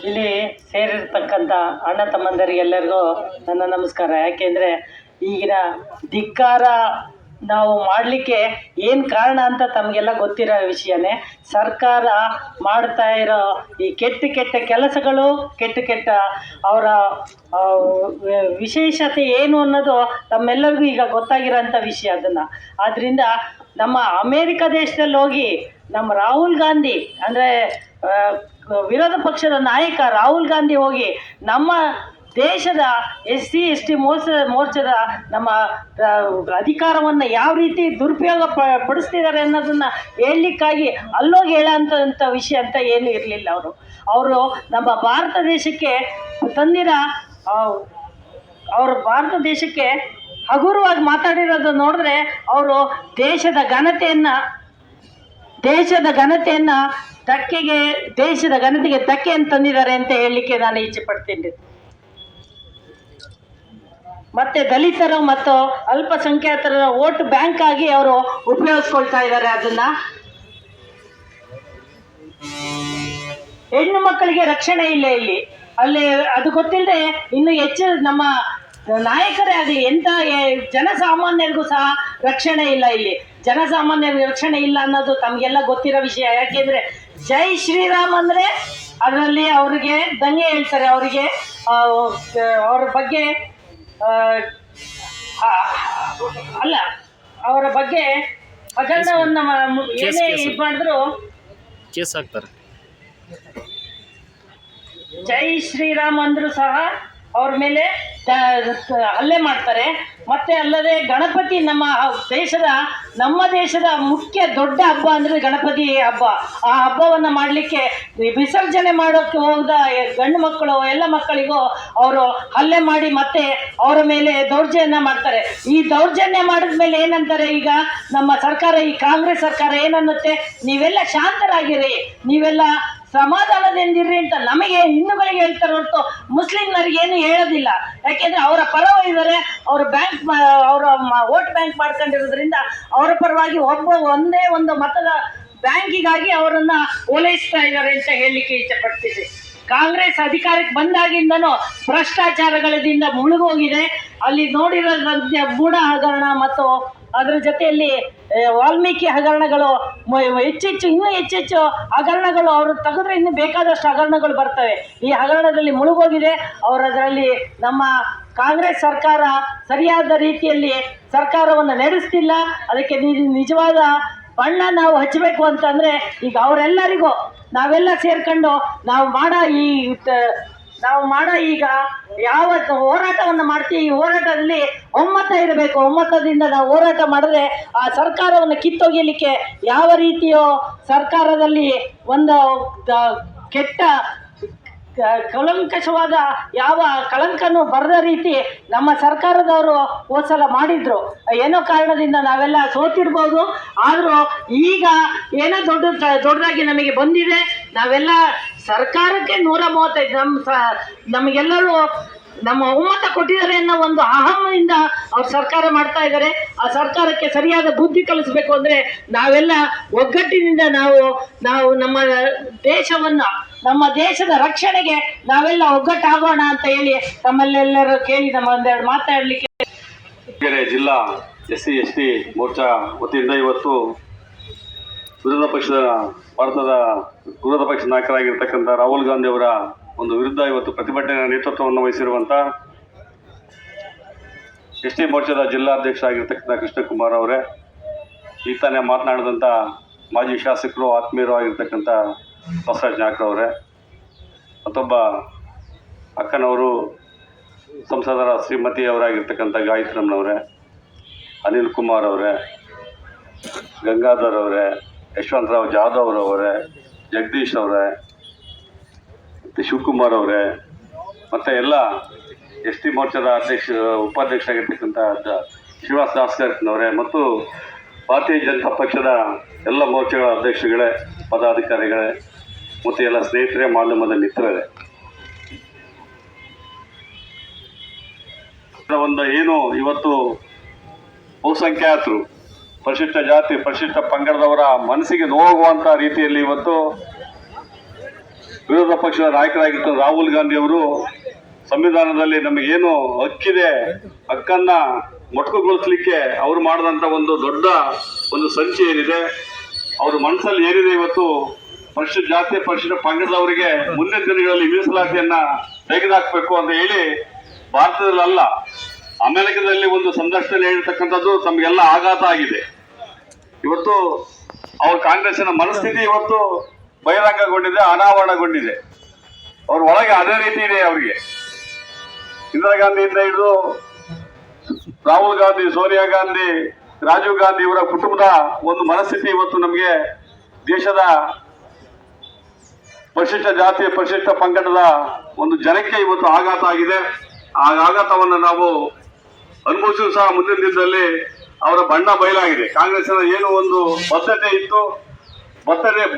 ಇಲ್ಲಿ ಸೇರಿರ್ತಕ್ಕಂಥ ಅಣ್ಣ ತಮ್ಮಂದರಿಗೆಲ್ಲರಿಗೂ ನನ್ನ ನಮಸ್ಕಾರ. ಯಾಕೆಂದರೆ ಈಗಿನ ಧಿಕ್ಕಾರ ನಾವು ಮಾಡಲಿಕ್ಕೆ ಏನು ಕಾರಣ ಅಂತ ತಮಗೆಲ್ಲ ಗೊತ್ತಿರೋ ವಿಷಯನೇ. ಸರ್ಕಾರ ಮಾಡ್ತಾ ಇರೋ ಈ ಕೆಟ್ಟ ಕೆಲಸಗಳು, ಕೆಟ್ಟ ಅವರ ವಿಶೇಷತೆ ಏನು ಅನ್ನೋದು ತಮ್ಮೆಲ್ಲರಿಗೂ ಈಗ ಗೊತ್ತಾಗಿರೋಂಥ ವಿಷಯ. ಅದನ್ನು ಆದ್ದರಿಂದ ನಮ್ಮ ಅಮೇರಿಕ ದೇಶದಲ್ಲಿ ಹೋಗಿ ನಮ್ಮ ರಾಹುಲ್ ಗಾಂಧಿ ಅಂದರೆ ವಿರೋಧ ಪಕ್ಷದ ನಾಯಕ ರಾಹುಲ್ ಗಾಂಧಿ ಹೋಗಿ ನಮ್ಮ ದೇಶದ SC/ST ಮೋರ್ಚಾದ ನಮ್ಮ ಅಧಿಕಾರವನ್ನು ಯಾವ ರೀತಿ ದುರುಪಯೋಗ ಪಡಿಸ್ತಿದ್ದಾರೆ ಅನ್ನೋದನ್ನು ಹೇಳಲಿಕ್ಕಾಗಿ ಅಲ್ಲೋಗಿ ಹೇಳೋಂಥ ವಿಷಯ ಅಂತ ಏನೂ ಇರಲಿಲ್ಲ. ಅವರು ನಮ್ಮ ಭಾರತ ದೇಶಕ್ಕೆ ಅವರು ಭಾರತ ದೇಶಕ್ಕೆ ಹಗುರವಾಗಿ ಮಾತಾಡಿರೋದು ನೋಡಿದ್ರೆ ಅವರು ದೇಶದ ಘನತೆಗೆ ಧಕ್ಕೆ ಅಂತ ತಂದಿದ್ದಾರೆ ಅಂತ ಹೇಳಲಿಕ್ಕೆ ನಾನು ಇಚ್ಛೆ ಪಡ್ತೀನಿ. ಮತ್ತೆ ದಲಿತರು ಮತ್ತು ಅಲ್ಪಸಂಖ್ಯಾತರ ವೋಟ್ ಬ್ಯಾಂಕ್ ಆಗಿ ಅವರು ಉಪಯೋಗಿಸ್ಕೊಳ್ತಾ ಇದ್ದಾರೆ. ಅದನ್ನ ಹೆಣ್ಣು ಮಕ್ಕಳಿಗೆ ರಕ್ಷಣೆ ಇಲ್ಲ ಇಲ್ಲಿ. ಅಲ್ಲಿ ಅದು ಗೊತ್ತಿಲ್ಲದೆ ಇನ್ನು ಹೆಚ್ಚು ನಮ್ಮ ನಾಯಕರೇ ಆಗಲಿ ಎಂಥ ಜನಸಾಮಾನ್ಯರಿಗೂ ಸಹ ರಕ್ಷಣೆ ಇಲ್ಲ. ಇಲ್ಲಿ ಜನಸಾಮಾನ್ಯರಿಗೆ ರಕ್ಷಣೆ ಇಲ್ಲ ಅನ್ನೋದು ತಮಗೆಲ್ಲ ಗೊತ್ತಿರೋ ವಿಷಯ. ಯಾಕೆಂದರೆ ಜೈ ಶ್ರೀರಾಮ್ ಅಂದರೆ ಅದರಲ್ಲಿ ಅವರಿಗೆ ದಂಗೆ ಹೇಳ್ತಾರೆ. ಅವರಿಗೆ ಅವರ ಬಗ್ಗೆ ಅವರ ಬಗ್ಗೆ ಹಗರಣವನ್ನು ಏನೇ ಇದು ಮಾಡಿದ್ರು ಕೇಸ್ ಹಾಕ್ತಾರೆ. ಜೈ ಶ್ರೀರಾಮ್ ಅಂದರೂ ಸಹ ಅವ್ರ ಮೇಲೆ ಹಲ್ಲೆ ಮಾಡ್ತಾರೆ. ಮತ್ತೆ ಅಲ್ಲದೆ ಗಣಪತಿ ನಮ್ಮ ದೇಶದ ಮುಖ್ಯ ದೊಡ್ಡ ಹಬ್ಬ ಅಂದರೆ ಗಣಪತಿ ಹಬ್ಬ. ಆ ಹಬ್ಬವನ್ನು ಮಾಡಲಿಕ್ಕೆ ವಿಸರ್ಜನೆ ಮಾಡೋಕ್ಕೆ ಹೋದ ಗಂಡು ಮಕ್ಕಳು ಎಲ್ಲ ಮಕ್ಕಳಿಗೂ ಅವರು ಹಲ್ಲೆ ಮಾಡಿ ಮತ್ತೆ ಅವರ ಮೇಲೆ ದೌರ್ಜನ್ಯ ಮಾಡ್ತಾರೆ. ಈ ದೌರ್ಜನ್ಯ ಮಾಡಿದ ಮೇಲೆ ಏನಂತಾರೆ, ಈಗ ನಮ್ಮ ಸರ್ಕಾರ, ಈ ಕಾಂಗ್ರೆಸ್ ಸರ್ಕಾರ ಏನನ್ನುತ್ತೆ, ನೀವೆಲ್ಲ ಶಾಂತರಾಗಿರಿ, ನೀವೆಲ್ಲ ಸಮಾಧಾನದಿಂದಿರ್ರಿ ಅಂತ ನಮಗೆ ಹಿಂದೂಗಳಿಗೆ ಹೇಳ್ತಾರೆ ಹೊರತು ಮುಸ್ಲಿಮ್ನರಿಗೆ ಏನು ಹೇಳೋದಿಲ್ಲ. ಯಾಕೆಂದರೆ ಅವರ ಪರವಾಗಿದ್ದಾರೆ. ಅವರು ಅವರ ವೋಟ್ ಬ್ಯಾಂಕ್ ಮಾಡ್ಕೊಂಡಿರೋದ್ರಿಂದ ಅವರ ಪರವಾಗಿ ಒಂದೇ ಒಂದು ಮತದ ಬ್ಯಾಂಕಿಗಾಗಿ ಅವರನ್ನು ಓಲೈಸ್ತಾ ಇದ್ದಾರೆ ಅಂತ ಹೇಳಲಿಕ್ಕೆ ಇಷ್ಟಪಡ್ತಿದ್ದೆ. ಕಾಂಗ್ರೆಸ್ ಅಧಿಕಾರಕ್ಕೆ ಬಂದಾಗಿಂದನೂ ಭ್ರಷ್ಟಾಚಾರಗಳಿಂದ ಮುಳುಗೋಗಿದೆ. ಅಲ್ಲಿ ನೋಡಿರೋದಂತೆ ಮೂಢ ಹಗರಣ ಮತ್ತು ಅದರ ಜೊತೆಯಲ್ಲಿ ವಾಲ್ಮೀಕಿ ಹಗರಣಗಳು ಇನ್ನೂ ಹೆಚ್ಚೆಚ್ಚು ಹಗರಣಗಳು ಅವರು ತೆಗೆದ್ರೆ ಇನ್ನೂ ಬೇಕಾದಷ್ಟು ಹಗರಣಗಳು ಬರ್ತವೆ. ಈ ಹಗರಣದಲ್ಲಿ ಮುಳುಗೋಗಿದೆ. ಅದರಲ್ಲಿ ನಮ್ಮ ಕಾಂಗ್ರೆಸ್ ಸರ್ಕಾರ ಸರಿಯಾದ ರೀತಿಯಲ್ಲಿ ಸರ್ಕಾರವನ್ನು ನಡೆಸ್ತಿಲ್ಲ. ಅದಕ್ಕೆ ನಿಜವಾದ ಬಣ್ಣ ನಾವು ಹಚ್ಚಬೇಕು ಅಂತಂದರೆ ಈಗ ಅವರೆಲ್ಲರಿಗೂ ನಾವೆಲ್ಲ ಸೇರ್ಕೊಂಡು ನಾವು ಮಾಡೋ ಈಗ ಯಾವ ಹೋರಾಟವನ್ನು ಮಾಡ್ತೀವಿ, ಈ ಹೋರಾಟದಲ್ಲಿ ಒಮ್ಮತ ಇರಬೇಕು. ಒಮ್ಮತದಿಂದ ನಾವು ಹೋರಾಟ ಮಾಡಿದ್ರೆ ಆ ಸರ್ಕಾರವನ್ನು ಕಿತ್ತೊಗೆಯಲಿಕ್ಕೆ ಯಾವ ರೀತಿಯೋ ಸರ್ಕಾರದಲ್ಲಿ ಒಂದು ಕೆಟ್ಟ ಕಳಂಕಷವಾದ ಯಾವ ಕಳಂಕನೂ ಬರದ ರೀತಿ ನಮ್ಮ ಸರ್ಕಾರದವರು ಹೋದ್ಸಲ ಮಾಡಿದ್ರು. ಏನೋ ಕಾರಣದಿಂದ ನಾವೆಲ್ಲ ಸೋತಿರ್ಬೋದು. ಆದರೂ ಈಗ ಏನೋ ದೊಡ್ಡದಾಗಿ ನಮಗೆ ಬಂದಿದೆ. ನಾವೆಲ್ಲ ಸರ್ಕಾರಕ್ಕೆ 135 ನಮಗೆಲ್ಲರೂ ನಮ್ಮ ಒಮ್ಮತ ಕೊಟ್ಟಿದ್ದಾರೆ ಅನ್ನೋ ಒಂದು ಅಹಮಿಂದ ಅವ್ರು ಸರ್ಕಾರ ಮಾಡ್ತಾ ಇದ್ದಾರೆ. ಆ ಸರ್ಕಾರಕ್ಕೆ ಸರಿಯಾದ ಬುದ್ಧಿ ಕಲಿಸ್ಬೇಕು ಅಂದರೆ ನಾವೆಲ್ಲ ಒಗ್ಗಟ್ಟಿನಿಂದ ನಾವು ನಮ್ಮ ನಮ್ಮ ದೇಶದ ರಕ್ಷಣೆಗೆ ನಾವೆಲ್ಲ ಒಗ್ಗಟ್ಟಾಗೋಣ ಅಂತ ಹೇಳಿ ತಮ್ಮಲ್ಲೆಲ್ಲರೂ ಕೇಳಿ ನಮ್ಮ ಒಂದೆರಡು ಮಾತಾಡಲಿಕ್ಕೆ. ಜಿಲ್ಲಾ SC/ST ಮೋರ್ಚಾ ವತಿಯಿಂದ ಇವತ್ತು ಭಾರತದ ವಿರೋಧ ಪಕ್ಷ ನಾಯಕರಾಗಿರ್ತಕ್ಕಂಥ ರಾಹುಲ್ ಗಾಂಧಿ ಅವರ ಒಂದು ವಿರುದ್ಧ ಇವತ್ತು ಪ್ರತಿಭಟನೆಯ ನೇತೃತ್ವವನ್ನು ವಹಿಸಿರುವಂಥ ST ಮೋರ್ಚಾದ ಜಿಲ್ಲಾಧ್ಯಕ್ಷ ಆಗಿರ್ತಕ್ಕಂಥ ಕೃಷ್ಣಕುಮಾರ್ ಅವರೇ, ಈಗ ತಾನೇ ಮಾತನಾಡಿದಂಥ ಮಾಜಿ ಶಾಸಕರು ಆತ್ಮೀಯರು ಆಗಿರ್ತಕ್ಕಂಥ ಬಸವರಾಜ್ ನಾಯ್ಕರವರೇ, ಮತ್ತೊಬ್ಬ ಅಕ್ಕನವರು ಸಂಸದರ ಶ್ರೀಮತಿ ಅವರಾಗಿರ್ತಕ್ಕಂಥ ಗಾಯತ್ರಿಯಮ್ಮನವರೇ, ಅನಿಲ್ ಕುಮಾರ್ ಅವರೇ, ಗಂಗಾಧರ್ ಅವರೇ, ಯಶವಂತರಾವ್ ಜಾಧವ್ ಅವರೇ, ಜಗದೀಶ್ ಅವರೇ, ಮತ್ತು ಶಿವಕುಮಾರ್ ಅವರೇ, ಮತ್ತು ಎಲ್ಲ ಎಸ್ ಟಿ ಮೋರ್ಚಾದ ಉಪಾಧ್ಯಕ್ಷರಾಗಿರ್ತಕ್ಕಂಥ ಶ್ರೀನಿವಾಸ ದಾಸ್ಕರ್ನವರೇ ಮತ್ತು ಭಾರತೀಯ ಜನತಾ ಪಕ್ಷದ ಎಲ್ಲ ಮೋರ್ಚಾಗಳ ಅಧ್ಯಕ್ಷಗಳೇ, ಪದಾಧಿಕಾರಿಗಳೇ ಮತ್ತು ಎಲ್ಲ ಸ್ನೇಹಿತರೆ, ಮಾಧ್ಯಮದ ಮಿತ್ರರೇ, ಒಂದು ಏನು ಇವತ್ತು ಬಹುಸಂಖ್ಯಾತರು, ಪರಿಶಿಷ್ಟ ಜಾತಿ, ಪರಿಶಿಷ್ಟ ಪಂಗಡದವರ ಮನಸ್ಸಿಗೆ ನೋವಾಗುವಂಥ ರೀತಿಯಲ್ಲಿ ಇವತ್ತು ವಿರೋಧ ಪಕ್ಷದ ನಾಯಕರಾಗಿದ್ದ ರಾಹುಲ್ ಗಾಂಧಿ ಅವರು ಸಂವಿಧಾನದಲ್ಲಿ ನಮಗೇನು ಹಕ್ಕಿದೆ, ಹಕ್ಕನ್ನ ಮೊಟಕುಗೊಳಿಸ್ಲಿಕ್ಕೆ ಅವರು ಮಾಡಿದಂಥ ಒಂದು ದೊಡ್ಡ ಒಂದು ಸಂಚು ಏನಿದೆ, ಅವ್ರ ಮನಸ್ಸಲ್ಲಿ ಏನಿದೆ ಇವತ್ತು ಪರಿಶಿಷ್ಟ ಜಾತಿ, ಪರಿಶಿಷ್ಟ ಪಂಗಡದವರಿಗೆ ಮುಂದಿನ ದಿನಗಳಲ್ಲಿ ಮೀಸಲಾತಿಯನ್ನ ತೆಗೆದುಹಾಕಬೇಕು ಅಂತ ಹೇಳಿ ಭಾರತದಲ್ಲ ಅಮೆರಿಕದಲ್ಲಿ ಒಂದು ಸಂದರ್ಶನ ಹೇಳಿರ್ತಕ್ಕಂಥದ್ದು ತಮಗೆಲ್ಲ ಆಘಾತ ಆಗಿದೆ. ಇವತ್ತು ಅವ್ರ ಕಾಂಗ್ರೆಸ್ಸಿನ ಮನಸ್ಥಿತಿ ಇವತ್ತು ಬಹಿರಂಗಗೊಂಡಿದೆ, ಅನಾವರಣಗೊಂಡಿದೆ. ಅವ್ರ ಒಳಗೆ ಅದೇ ರೀತಿ ಇದೆ. ಅವರಿಗೆ ಇಂದಿರಾ ಗಾಂಧಿಯಿಂದ ಹಿಡಿದು ರಾಹುಲ್ ಗಾಂಧಿ, ಸೋನಿಯಾ ಗಾಂಧಿ, ರಾಜೀವ್ ಗಾಂಧಿ ಇವರ ಕುಟುಂಬದ ಒಂದು ಮನಸ್ಥಿತಿ ಇವತ್ತು ನಮಗೆ ದೇಶದ ಪರಿಶಿಷ್ಟ ಜಾತಿ, ಪರಿಶಿಷ್ಟ ಪಂಗಡದ ಒಂದು ಜನಕ್ಕೆ ಇವತ್ತು ಆಘಾತ ಆಗಿದೆ. ಆ ಆಘಾತವನ್ನು ನಾವು ಅನುಭವಿಸಿದ್ರು ಸಹ ಮುಂದಿನ ದಿನದಲ್ಲಿ ಅವರ ಬಣ್ಣ ಬಯಲಾಗಿದೆ. ಕಾಂಗ್ರೆಸ್ಸಿನ ಏನು ಒಂದು ಬದ್ಧತೆ ಇತ್ತು,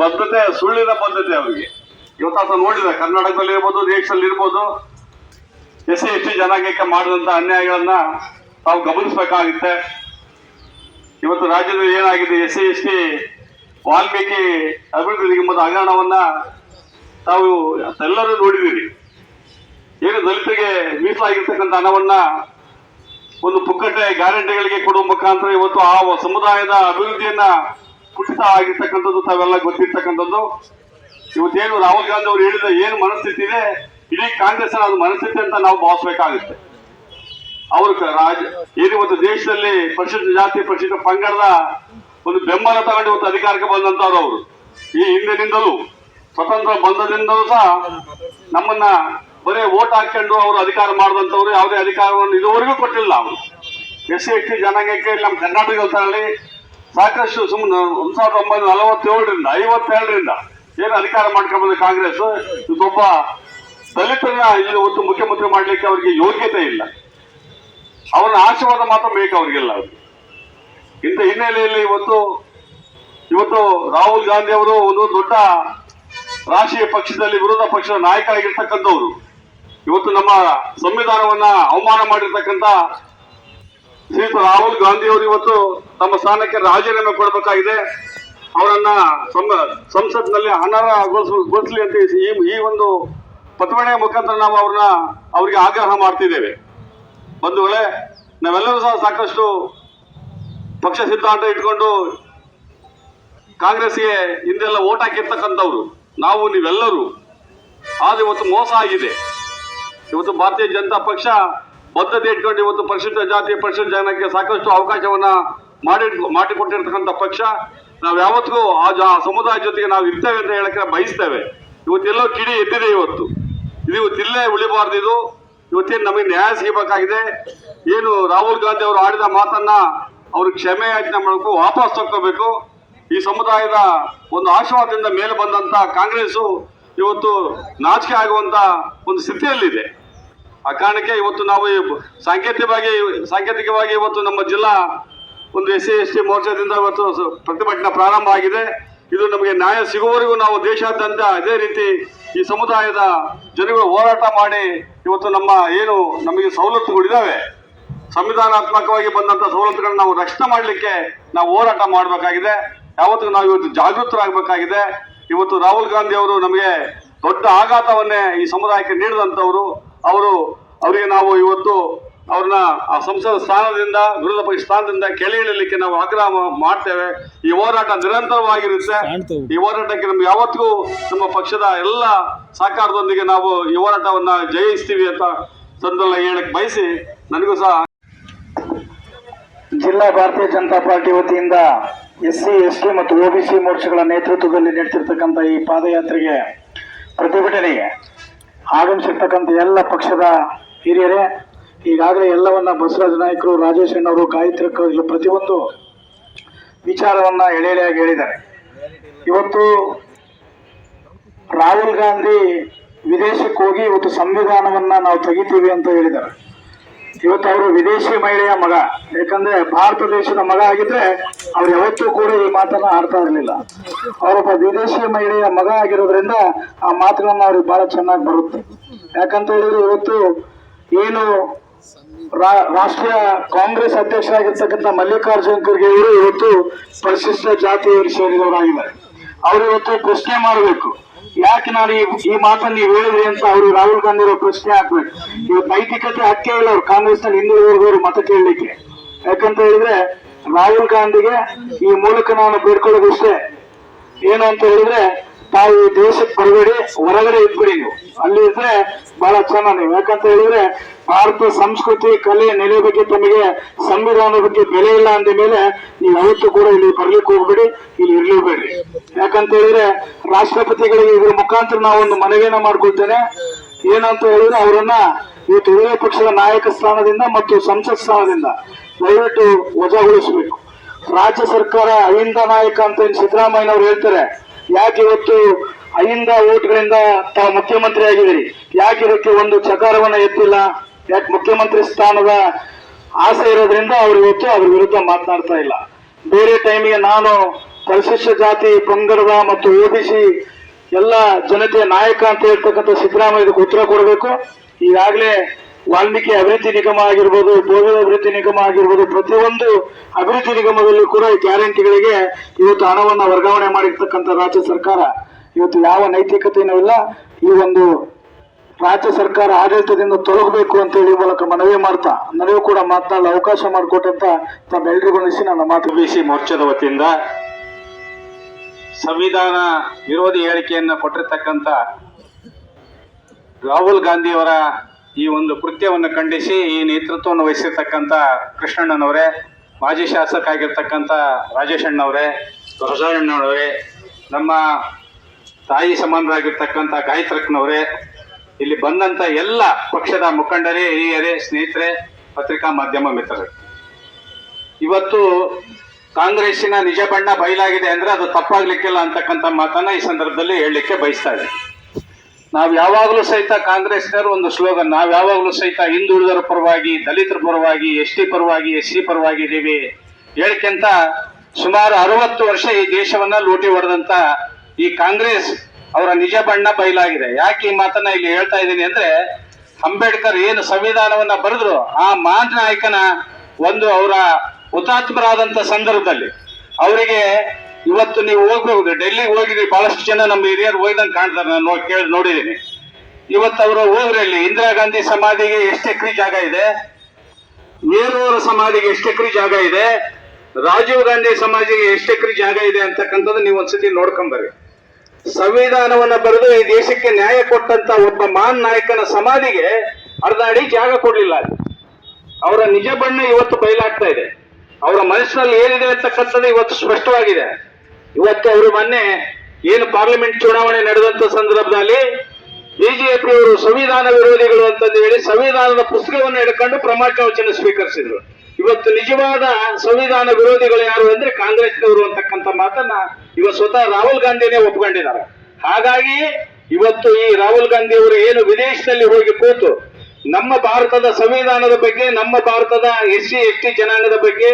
ಬದ್ಧತೆ ಸುಳ್ಳಿನ ಬದ್ಧತೆ ಅವರಿಗೆ ಇವತ್ತು ಆತ ನೋಡಿದೆ. ಕರ್ನಾಟಕದಲ್ಲಿ ಇರ್ಬೋದು, ದೇಶದಲ್ಲಿ ಇರ್ಬೋದು, ಎಸ್ ಸಿ ಎಸ್ ಟಿ ಜನಾಂಗಕ್ಕೆ ಮಾಡಿದಂಥ ಅನ್ಯಾಯಗಳನ್ನ ತಾವು ಗಮನಿಸಬೇಕಾಗುತ್ತೆ. ಇವತ್ತು ರಾಜ್ಯದಲ್ಲಿ ಏನಾಗಿದೆ, S C S T Valmiki ಅಭಿವೃದ್ಧಿ ನಿಗಮದ ಹಗರಣವನ್ನ ತಾವು ಎಲ್ಲರೂ ನೋಡಿದ್ದೀರಿ. ಏನು ದಲಿತರಿಗೆ ಮೀಸಲಾಗಿರ್ತಕ್ಕಂಥ ಹಣವನ್ನ ಒಂದು ಪುಕ್ಕಟೆ ಗ್ಯಾರಂಟಿಗಳಿಗೆ ಕೊಡುವ ಮುಖಾಂತರ ಇವತ್ತು ಆ ಸಮುದಾಯದ ಅಭಿವೃದ್ಧಿಯನ್ನ ಕುಸಿತ ಆಗಿರ್ತಕ್ಕಂಥದ್ದು ತಾವೆಲ್ಲ ಗೊತ್ತಿರ್ತಕ್ಕಂಥದ್ದು. ಇವತ್ತೇನು ರಾಹುಲ್ ಗಾಂಧಿ ಅವರು ಹೇಳಿದ ಏನು ಮನಸ್ಥಿತಿ ಇದೆ, ಇಡೀ ಕಾಂಗ್ರೆಸ್ ಅದು ಮನಸ್ಥಿತಿ ಅಂತ ನಾವು ಭಾವಿಸಬೇಕಾಗುತ್ತೆ. ಅವರು ಏನು ಇವತ್ತು ದೇಶದಲ್ಲಿ ಪರಿಶಿಷ್ಟ ಜಾತಿ, ಪರಿಶಿಷ್ಟ ಪಂಗಡದ ಒಂದು ಬೆಂಬಲ ತಗೊಂಡು ಇವತ್ತು ಅಧಿಕಾರಕ್ಕೆ ಬಂದಂತವ್ರು ಅವರು. ಈ ಹಿಂದಿನಿಂದಲೂ ಸ್ವತಂತ್ರ ಬಂದದಿಂದಲೂ ಸಹ ನಮ್ಮನ್ನ ಬರೀ ಓಟ್ ಹಾಕೊಂಡು ಅವರು ಅಧಿಕಾರ ಮಾಡಿದಂಥವ್ರು ಯಾವುದೇ ಅಧಿಕಾರವನ್ನು ಇದುವರೆಗೂ ಕೊಟ್ಟಿಲ್ಲ. ಅವರು ಎಸ್ ಸಿ ಎಸ್ ಟಿ ಜನಾಂಗಕ್ಕೆ ನಮ್ಮ ಕರ್ನಾಟಕದಲ್ಲಿ ಸಾಕಷ್ಟು ಸುಮ್ಮನೆ 1947ರಿಂದ 57ರಿಂದ ಏನು ಅಧಿಕಾರ ಮಾಡ್ಕೊಂಡ್ಬಂದ ಕಾಂಗ್ರೆಸ್ ಇವತ್ತೊಬ್ಬ ದಲಿತರನ್ನ ಇಲ್ಲಿ ಇವತ್ತು ಮುಖ್ಯಮಂತ್ರಿ ಮಾಡ್ಲಿಕ್ಕೆ ಅವರಿಗೆ ಯೋಗ್ಯತೆ ಇಲ್ಲ. ಅವರ ಆಶೀರ್ವಾದ ಮಾತ್ರ ಬೇಕು ಅವರಿಗೆಲ್ಲ. ಇಂಥ ಹಿನ್ನೆಲೆಯಲ್ಲಿ ಇವತ್ತು ರಾಹುಲ್ ಗಾಂಧಿ ಅವರು ಒಂದು ದೊಡ್ಡ ರಾಷ್ಟ್ರೀಯ ಪಕ್ಷದಲ್ಲಿ ವಿರೋಧ ಪಕ್ಷದ ನಾಯಕರಾಗಿರ್ತಕ್ಕಂಥವ್ರು. ಇವತ್ತು ನಮ್ಮ ಸಂವಿಧಾನವನ್ನ ಅವಮಾನ ಮಾಡಿರ್ತಕ್ಕಂಥ ಶ್ರೀಯುತ ರಾಹುಲ್ ಗಾಂಧಿ ಅವರು ಇವತ್ತು ತಮ್ಮ ಸ್ಥಾನಕ್ಕೆ ರಾಜೀನಾಮೆ ಕೊಡಬೇಕಾಗಿದೆ. ಅವರನ್ನ ಸಂಸತ್ನಲ್ಲಿ ಅನರ್ಹಗೊಳಿಸಲಿ ಅಂತ ಈ ಒಂದು ಪ್ರತಿಭಟನೆ ಮುಖಾಂತರ ನಾವು ಅವರಿಗೆ ಆಗ್ರಹ ಮಾಡ್ತಿದ್ದೇವೆ. ಬಂಧುಗಳೇ, ನಾವೆಲ್ಲರೂ ಸಹ ಸಾಕಷ್ಟು ಪಕ್ಷ ಸಿದ್ಧಾಂತ ಇಟ್ಕೊಂಡು ಕಾಂಗ್ರೆಸ್ಗೆ ಹಿಂದೆಲ್ಲ ಓಟ್ ಹಾಕಿರ್ತಕ್ಕಂಥವ್ರು ನಾವು, ನೀವೆಲ್ಲರೂ. ಆದ್ರೆ ಇವತ್ತು ಮೋಸ ಆಗಿದೆ. ಇವತ್ತು ಭಾರತೀಯ ಜನತಾ ಪಕ್ಷ ಬದ್ಧತೆ ಇಟ್ಕೊಂಡು ಇವತ್ತು ಪರಿಶಿಷ್ಟ ಜಾತಿ, ಪರಿಶಿಷ್ಟ ಜನಕ್ಕೆ ಸಾಕಷ್ಟು ಅವಕಾಶವನ್ನ ಮಾಡಿಕೊಟ್ಟಿರ್ತಕ್ಕಂಥ ಪಕ್ಷ. ನಾವು ಯಾವತ್ತಿಗೂ ಆ ಸಮುದಾಯ ಜೊತೆಗೆ ನಾವು ಇರ್ತೇವೆ ಅಂತ ಹೇಳಕ್ಕೆ ಬಯಸ್ತೇವೆ. ಇವತ್ತೆಲ್ಲೋ ಕಿಡಿ ಎದ್ದಿದೆ. ಇವತ್ತಿಲ್ಲೇ ಉಳಿಬಾರ್ದು. ಇವತ್ತೇನು ನಮಗೆ ನ್ಯಾಯ ಸಿಗಬೇಕಾಗಿದೆ. ಏನು ರಾಹುಲ್ ಗಾಂಧಿ ಅವರು ಆಡಿದ ಮಾತನ್ನ ಅವರು ಕ್ಷಮೆ ಯಾಚನೆ ಮಾಡಬೇಕು, ವಾಪಸ್ ತಕ್ಕೋಬೇಕು. ಈ ಸಮುದಾಯದ ಒಂದು ಆಶೀರ್ವಾದದಿಂದ ಮೇಲೆ ಬಂದಂತ ಕಾಂಗ್ರೆಸ್ ಇವತ್ತು ನಾಚಿಕೆ ಆಗುವಂತ ಒಂದು ಸ್ಥಿತಿಯಲ್ಲಿದೆ. ಆ ಕಾರಣಕ್ಕೆ ಇವತ್ತು ನಾವು ಸಾಂಕೇತಿಕವಾಗಿ ಇವತ್ತು ನಮ್ಮ ಜಿಲ್ಲಾ ಒಂದು ಎಸ್ ಸಿ ಎಸ್ ಟಿ ಮೋರ್ಚಾದಿಂದ ಇವತ್ತು ಪ್ರತಿಭಟನೆ ಪ್ರಾರಂಭ ಆಗಿದೆ. ಇದು ನಮಗೆ ನ್ಯಾಯ ಸಿಗುವವರೆಗೂ ನಾವು ದೇಶಾದ್ಯಂತ ಅದೇ ರೀತಿ ಈ ಸಮುದಾಯದ ಜನಗಳು ಹೋರಾಟ ಮಾಡಿ ಇವತ್ತು ಏನು ನಮಗೆ ಸವಲತ್ತುಗಳಿದ್ದಾವೆ, ಸಂವಿಧಾನಾತ್ಮಕವಾಗಿ ಬಂದಂತ ಸವಲತ್ತುಗಳನ್ನ ನಾವು ರಕ್ಷಣೆ ಮಾಡಲಿಕ್ಕೆ ನಾವು ಹೋರಾಟ ಮಾಡಬೇಕಾಗಿದೆ. ಯಾವತ್ತಿಗೂ ನಾವು ಇವತ್ತು ಜಾಗೃತರಾಗಬೇಕಾಗಿದೆ. ಇವತ್ತು ರಾಹುಲ್ ಗಾಂಧಿ ಅವರು ನಮಗೆ ದೊಡ್ಡ ಆಘಾತವನ್ನೇ ಈ ಸಮುದಾಯಕ್ಕೆ ನೀಡಿದಂಥವ್ರು. ಅವರಿಗೆ ನಾವು ಇವತ್ತು ಅವ್ರನ್ನ ಆ ಸಂಸದ ಸ್ಥಾನದಿಂದ, ವಿರೋಧ ಪಕ್ಷ ಸ್ಥಾನದಿಂದ ಕೆಳಗಿಳಿಯಲಿಕ್ಕೆ ನಾವು ಆಗ್ರಹ ಮಾಡ್ತೇವೆ. ಈ ಹೋರಾಟ ನಿರಂತರವಾಗಿರುತ್ತೆ. ಈ ಹೋರಾಟಕ್ಕೆ ನಮ್ಗೆ ಯಾವತ್ತಿಗೂ ನಮ್ಮ ಪಕ್ಷದ ಎಲ್ಲ ಸಹಕಾರದೊಂದಿಗೆ ನಾವು ಈ ಹೋರಾಟವನ್ನ ಜಯಿಸ್ತೀವಿ ಅಂತ ಸಂದರ್ಭ ಹೇಳಕ್ ಬಯಸಿ, ನನಗೂ ಸಹ ಜಿಲ್ಲಾ ಭಾರತೀಯ ಜನತಾ ಪಾರ್ಟಿ ವತಿಯಿಂದ SC, ST ಮತ್ತು OBC ಮೋರ್ಚಾಗಳ ನೇತೃತ್ವದಲ್ಲಿ ನಡೆಸಿರ್ತಕ್ಕಂಥ ಈ ಪಾದಯಾತ್ರೆಗೆ, ಪ್ರತಿಭಟನೆಗೆ ಆಗಮಿಸಿರ್ತಕ್ಕಂಥ ಎಲ್ಲ ಪಕ್ಷದ ಹಿರಿಯರೇ, ಈಗಾಗಲೇ ಎಲ್ಲವನ್ನ ಬಸವರಾಜ ನಾಯಕರು, ರಾಜೇಶ್ ಅಣ್ಣವರು, ಗಾಯತ್ರಿ ಪ್ರತಿಯೊಂದು ವಿಚಾರವನ್ನ ಎಳೆಯಾಗಿ ಹೇಳಿದ್ದಾರೆ. ಇವತ್ತು ರಾಹುಲ್ ಗಾಂಧಿ ವಿದೇಶಕ್ಕೆ ಹೋಗಿ ಇವತ್ತು ಸಂವಿಧಾನವನ್ನ ನಾವು ತೆಗಿತೀವಿ ಅಂತ ಹೇಳಿದ್ದಾರೆ. ಇವತ್ತು ಅವರು ವಿದೇಶಿ ಮಹಿಳೆಯ ಮಗ, ಯಾಕಂದ್ರೆ ಭಾರತ ದೇಶದ ಮಗ ಆಗಿದ್ರೆ ಅವ್ರು ಯಾವತ್ತೂ ಕೂಡ ಈ ಮಾತನ್ನ ಆಡ್ತಾ ಇರಲಿಲ್ಲ. ಅವರೊಬ್ಬ ವಿದೇಶಿ ಮಹಿಳೆಯ ಮಗ ಆಗಿರೋದ್ರಿಂದ ಆ ಮಾತುಗಳನ್ನ ಅವ್ರಿಗೆ ಬಹಳ ಚೆನ್ನಾಗಿ ಬರುತ್ತೆ. ಯಾಕಂತ ಹೇಳಿದ್ರೆ ಇವತ್ತು ಏನು ರಾಷ್ಟ್ರೀಯ ಕಾಂಗ್ರೆಸ್ ಅಧ್ಯಕ್ಷರಾಗಿರ್ತಕ್ಕಂಥ ಮಲ್ಲಿಕಾರ್ಜುನ್ ಖರ್ಗೆ ಅವರು ಇವತ್ತು ಪರಿಶಿಷ್ಟ ಜಾತಿಯವರು ಸೇರಿದವರಾಗಿದ್ದಾರೆ. ಅವರು ಇವತ್ತು ಪ್ರಶ್ನೆ ಮಾಡಬೇಕು, ಯಾಕೆ ನಾನು ಈ ಮಾತನ್ನು ನೀವು ಹೇಳಿದ್ರಿ ಅಂತ ಅವರು ರಾಹುಲ್ ಗಾಂಧಿ ಅವರು ಪ್ರಶ್ನೆ ಹಾಕ್ಬೇಕು. ಇವತ್ತು ನೈತಿಕತೆ ಹಕ್ಕೇ ಇಲ್ಲ ಅವ್ರು ಕಾಂಗ್ರೆಸ್ ನಲ್ಲಿ ಹಿಂದುಳಿದವರು ಮತ ಕೇಳಲಿಕ್ಕೆ. ಯಾಕಂತ ಹೇಳಿದ್ರೆ ರಾಹುಲ್ ಗಾಂಧಿಗೆ ಈ ಮೂಲಕ ನಾನು ಬೇಡ್ಕೊಳ್ಳೋದಿಷ್ಟೇ, ಏನು ಅಂತ ಹೇಳಿದ್ರೆ ತಾವು ಈ ದೇಶಕ್ಕೆ ಬರಬೇಡಿ, ಹೊರಗಡೆ ಇದ್ಬಿಡಿ, ನೀವು ಅಲ್ಲಿ ಇದ್ರೆ ಬಹಳ ಚೆನ್ನಾಗಿ ನೀವು. ಯಾಕಂತ ಹೇಳಿದ್ರೆ ಭಾರತ ಸಂಸ್ಕೃತಿ ಕಲೆ ನೆಲೆ ಬಗ್ಗೆ ತಮಗೆ ಸಂವಿಧಾನದ ಬಗ್ಗೆ ಬೆಲೆ ಇಲ್ಲ ಅಂದ ಮೇಲೆ ನೀವು ಯಾವತ್ತೂ ಕೂಡ ಇಲ್ಲಿ ಬರ್ಲಿಕ್ಕೆ ಹೋಗ್ಬೇಡಿ, ಇಲ್ಲಿ ಇರ್ಲೇಬೇಡ್ರಿ. ಯಾಕಂತ ಹೇಳಿದ್ರೆ ರಾಷ್ಟ್ರಪತಿಗಳಿಗೆ ಇದ್ರ ಮುಖಾಂತರ ನಾವು ಒಂದು ಮನವಿಯನ್ನ ಮಾಡ್ಕೊಳ್ತೇನೆ. ಏನಂತ ಹೇಳಿದ್ರೆ ಅವರನ್ನ ಇವತ್ತು ವಿರೋಧ ಪಕ್ಷದ ನಾಯಕ ಸ್ಥಾನದಿಂದ ಮತ್ತು ಸಂಸತ್ ಸ್ಥಾನದಿಂದ ದಯವಿಟ್ಟು ವಜಾಗೊಳಿಸಬೇಕು. ರಾಜ್ಯ ಸರ್ಕಾರ ಅಹಿಂದ ನಾಯಕ ಅಂತ ಸಿದ್ದರಾಮಯ್ಯನವರು ಹೇಳ್ತಾರೆ. ಯಾಕೆ ಇವತ್ತು ಅಹಿಂದ ಓಟ್ಗಳಿಂದ ತಾವು ಮುಖ್ಯಮಂತ್ರಿ ಆಗಿದ್ದೀರಿ, ಯಾಕೆ ಇದಕ್ಕೆ ಒಂದು ಚಕಾರವನ್ನ ಎತ್ತಿಲ್ಲ? ಯಾಕೆ ಮುಖ್ಯಮಂತ್ರಿ ಸ್ಥಾನದ ಆಸೆ ಇರೋದ್ರಿಂದ ಅವ್ರು ಇವತ್ತು ಅವ್ರ ವಿರುದ್ಧ ಮಾತನಾಡ್ತಾ ಇಲ್ಲ. ಬೇರೆ ಟೈಮಿಗೆ ನಾನು ಪರಿಶಿಷ್ಟ ಜಾತಿ ಪಂಗಡದ ಮತ್ತು OBC ಎಲ್ಲ ಜನತೆಯ ನಾಯಕ ಅಂತ ಹೇಳ್ತಕ್ಕಂಥ ಸಿದ್ದರಾಮಯ್ಯ ಇದಕ್ಕೆ ಉತ್ತರ ಕೊಡಬೇಕು. ಈಗಾಗಲೇ ವಾಲ್ಮೀಕಿ ಅಭಿವೃದ್ಧಿ ನಿಗಮ ಆಗಿರ್ಬೋದು, ಬೋಧನ ಅಭಿವೃದ್ಧಿ ನಿಗಮ ಆಗಿರ್ಬೋದು, ಪ್ರತಿಯೊಂದು ಅಭಿವೃದ್ಧಿ ನಿಗಮದಲ್ಲೂ ಕೂಡ ಈ ಗ್ಯಾರಂಟಿಗಳಿಗೆ ಇವತ್ತು ಹಣವನ್ನ ವರ್ಗಾವಣೆ ಮಾಡಿರ್ತಕ್ಕಂಥ ರಾಜ್ಯ ಸರ್ಕಾರ ಇವತ್ತು ಯಾವ ನೈತಿಕತೆಯೂ ಇಲ್ಲ. ಈ ಒಂದು ರಾಜ್ಯ ಸರ್ಕಾರ ಆಡಳಿತದಿಂದ ತೊಲಗಬೇಕು ಅಂತ ಹೇಳಿ ಮೂಲಕ ಮನವಿ ಮಾಡ್ತಾ ನನಗೂ ಕೂಡ ಮಾತನಾಡಲು ಅವಕಾಶ ಮಾಡಿಕೊಟ್ಟಂತ ತಮ್ಮೆಲ್ಲರಿಗೂ ನಡೆಸಿ ನನ್ನ ಮಾತು. OBC ಮೋರ್ಚಾದ ವತಿಯಿಂದ ಸಂವಿಧಾನ ವಿರೋಧಿ ಹೇಳಿಕೆಯನ್ನು ಕೊಟ್ಟಿರ್ತಕ್ಕಂಥ ರಾಹುಲ್ ಗಾಂಧಿಯವರ ಈ ಒಂದು ಕೃತ್ಯವನ್ನು ಖಂಡಿಸಿ ಈ ನೇತೃತ್ವವನ್ನು ವಹಿಸಿರ್ತಕ್ಕಂಥ ಕೃಷ್ಣಣ್ಣನವರೇ, ಮಾಜಿ ಶಾಸಕ ಆಗಿರ್ತಕ್ಕಂಥ ರಾಜೇಶ್ ಅಣ್ಣವರೇ, ಹೊಸಣ್ಣವರೇ, ನಮ್ಮ ತಾಯಿ ಸಂಬಂಧರಾಗಿರ್ತಕ್ಕಂಥ ಗಾಯತ್ರಕ್ಕನವರೇ, ಇಲ್ಲಿ ಬಂದಂಥ ಎಲ್ಲ ಪಕ್ಷದ ಮುಖಂಡರೇ, ಹಿರಿಯರೇ, ಸ್ನೇಹಿತರೆ, ಪತ್ರಿಕಾ ಮಾಧ್ಯಮ ಮಿತ್ರರೇ, ಇವತ್ತು ಕಾಂಗ್ರೆಸ್ಸಿನ ನಿಜ ಬಣ್ಣ ಬಯಲಾಗಿದೆ ಅಂದ್ರೆ ಅದು ತಪ್ಪಾಗ್ಲಿಕ್ಕಿಲ್ಲ ಅಂತಕ್ಕಂಥ ಮಾತನ್ನ ಈ ಸಂದರ್ಭದಲ್ಲಿ ಹೇಳಲಿಕ್ಕೆ ಬಯಸ್ತಾ ಇದೆ. ನಾವು ಯಾವಾಗಲೂ ಸಹಿತ ಕಾಂಗ್ರೆಸ್ನವರು ಒಂದು ಸ್ಲೋಗನ್, ನಾವು ಯಾವಾಗಲೂ ಸಹಿತ ಹಿಂದುಳಿದರ ಪರವಾಗಿ, ದಲಿತರ ಪರವಾಗಿ, ST ಪರವಾಗಿ, SC ಪರವಾಗಿ ಇದ್ದೀವಿ ಹೇಳಿಕೆಂತ ಸುಮಾರು 60 ವರ್ಷ ಈ ದೇಶವನ್ನ ಲೂಟಿ ಹೊಡೆದಂತ ಈ ಕಾಂಗ್ರೆಸ್ ಅವರ ನಿಜ ಬಣ್ಣ ಬಯಲಾಗಿದೆ. ಯಾಕೆ ಈ ಮಾತನ್ನ ಇಲ್ಲಿ ಹೇಳ್ತಾ ಇದ್ದೀನಿ ಅಂದ್ರೆ, ಅಂಬೇಡ್ಕರ್ ಏನು ಸಂವಿಧಾನವನ್ನ ಬರೆದ್ರು ಆ ಮಹಾನ್ ನಾಯಕನ ಒಂದು ಅವರ ಹುತಾತ್ಮರಾದಂತ ಸಂದರ್ಭದಲ್ಲಿ ಅವರಿಗೆ ಇವತ್ತು ನೀವು ಹೋಗ್ಬಹುದು, ಡೆಲ್ಲಿಗೆ ಹೋಗಿದ್ರಿ, ಬಹಳಷ್ಟು ಜನ ನಮ್ಮ ಹಿರಿಯರು ಹೋಗಿದಂಗೆ ಕಾಣ್ತಾರೆ, ನಾನು ನೋಡಿದ್ದೀನಿ. ಇವತ್ತು ಅವರು ಹೋಗ್ರಲ್ಲಿ ಇಂದಿರಾ ಗಾಂಧಿ ಸಮಾಧಿಗೆ ಎಷ್ಟು ಎಕರೆ ಜಾಗ ಇದೆ, ನೆಹರು ಅವರ ಸಮಾಧಿಗೆ ಎಷ್ಟು ಎಕರೆ ಜಾಗ ಇದೆ, ರಾಜೀವ್ ಗಾಂಧಿ ಸಮಾಧಿಗೆ ಎಷ್ಟು ಎಕರೆ ಜಾಗ ಇದೆ ಅಂತಕ್ಕಂಥದ್ದು ನೀವು ಒಂದ್ಸತಿ ನೋಡ್ಕೊಂಬರ್ರಿ. ಸಂವಿಧಾನವನ್ನ ಬರೆದು ಈ ದೇಶಕ್ಕೆ ನ್ಯಾಯ ಕೊಟ್ಟಂತ ಒಬ್ಬ ಮಹಾನ್ ನಾಯಕನ ಸಮಾಧಿಗೆ ಅರ್ಧ ಅಡಿ ಜಾಗ ಕೊಡ್ಲಿಲ್ಲ. ಅವರ ನಿಜ ಬಣ್ಣ ಇವತ್ತು ಬಯಲಾಗ್ತಾ ಇದೆ. ಅವರ ಮನಸ್ಸಿನಲ್ಲಿ ಏನಿದೆ ಅಂತಕ್ಕಂಥದ್ದು ಇವತ್ತು ಸ್ಪಷ್ಟವಾಗಿದೆ. ಇವತ್ತು ಅವರು ಮೊನ್ನೆ ಏನು ಪಾರ್ಲಿಮೆಂಟ್ ಚುನಾವಣೆ ನಡೆದಂತ ಸಂದರ್ಭದಲ್ಲಿ ಬಿಜೆಪಿಯವರು ಸಂವಿಧಾನ ವಿರೋಧಿಗಳು ಅಂತಂದು ಹೇಳಿ ಸಂವಿಧಾನದ ಪುಸ್ತಕವನ್ನು ಹಿಡ್ಕೊಂಡು ಪ್ರಮಾಣ ವಚನ ಸ್ವೀಕರಿಸಿದ್ರು. ಇವತ್ತು ನಿಜವಾದ ಸಂವಿಧಾನ ವಿರೋಧಿಗಳು ಯಾರು ಅಂದ್ರೆ ಕಾಂಗ್ರೆಸ್ನವರು ಅಂತಕ್ಕಂಥ ಮಾತನ್ನ ಇವತ್ತು ಸ್ವತಃ ರಾಹುಲ್ ಗಾಂಧಿನೇ ಒಪ್ಕೊಂಡಿದ್ದಾರೆ. ಹಾಗಾಗಿ ಇವತ್ತು ಈ ರಾಹುಲ್ ಗಾಂಧಿ ಅವರು ಏನು ವಿದೇಶದಲ್ಲಿ ಹೋಗಿ ಕೂತು ನಮ್ಮ ಭಾರತದ ಸಂವಿಧಾನದ ಬಗ್ಗೆ, ನಮ್ಮ ಭಾರತದ SC ST ಜನಾಂಗದ ಬಗ್ಗೆ,